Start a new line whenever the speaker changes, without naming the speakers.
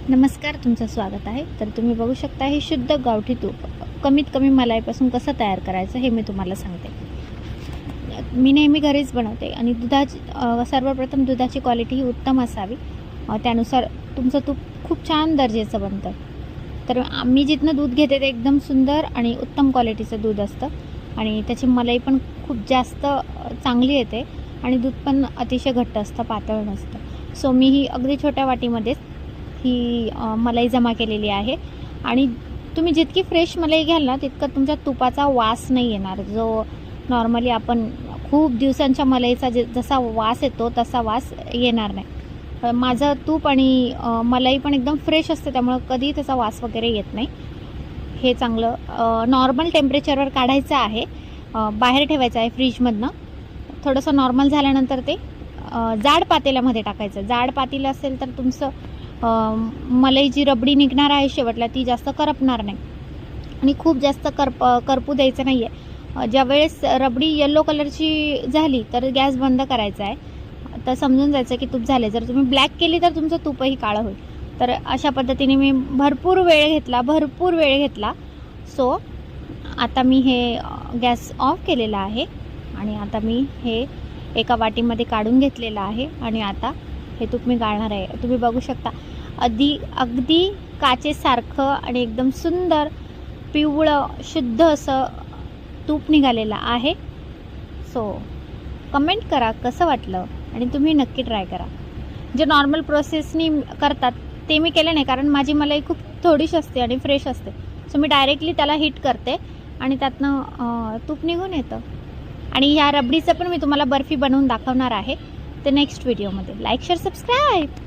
नमस्कार, तुमचं स्वागत आहे. तर तुम्ही बघू शकता हे शुद्ध गावठी तूप कमीत कमी मलाईपासून कसं तयार करायचं हे मी तुम्हाला सांगते. मी नेहमी घरीच बनवते आणि सर्वप्रथम दुधाची क्वालिटी ही उत्तम असावी, त्यानुसार तुमचं तूप खूप छान दर्जाचं बनतं. तर मी जिथनं दूध घेते ते एकदम सुंदर आणि उत्तम क्वालिटीचं दूध असतं आणि त्याची मलाई पण खूप जास्त चांगली येते आणि दूध पण अतिशय घट्ट असतं, पातळ नसतं. सो मी ही अगदी छोट्या वाटीमध्येच ही मलाई जमा केलेली आहे आणि तुम्ही जितकी फ्रेश मलाई घ्याल ना तितका तुमच्या तुपाचा वास नाही येणार. जो नॉर्मली आपण खूप दिवसांच्या मलाईचा जसा वास येतो तसा वास येणार नाही. माझं तूप आणि मलाई पण एकदम फ्रेश असते, त्यामुळे कधी त्याचा वास वगैरे येत नाही. हे चांगलं नॉर्मल टेम्परेचरवर काढायचं आहे, बाहेर ठेवायचं आहे फ्रीजमधनं. थोडंसं नॉर्मल झाल्यानंतर ते जाड पातेल्यामध्ये टाकायचं. जाड पातेलं असेल तर तुमचं मलाई जी रबडी निघणार आहे शेवटला ती जास्त करपणार नाही आणि खूप जास्त करपू द्यायचं नाही आहे. ज्यावेळेस रबडी येलो कलरची झाली तर गॅस बंद करायचा आहे. तर समजून जायचं की तूप झाले. जर तुम्ही ब्लॅक केली तर तुमचं तूपही काळं होईल. तर अशा पद्धतीने मी भरपूर वेळ घेतला. सो आता मी हे गॅस ऑफ केलेला आहे आणि आता मी हे एका वाटीमध्ये काढून घेतलेलं आहे आणि आता हे तूप मी गाळणार आहे. तुम्ही बघू शकता अगदी काचेसारखं आणि एकदम सुंदर पिवळं शुद्ध असं तूप निघालेलं आहे. सो कमेंट करा कसं वाटलं आणि तुम्ही नक्की ट्राय करा. जे नॉर्मल प्रोसेसनी करतात ते मी केलं नाही, कारण माझी मलाई खूप थोडीशी असते आणि फ्रेश असते. सो मी डायरेक्टली त्याला हीट करते आणि त्यातनं तूप निघून येतं. आणि ह्या रबडीचं पण मी तुम्हाला बर्फी बनवून दाखवणार आहे ते नेक्स्ट व्हिडिओमध्ये. Like, share, subscribe.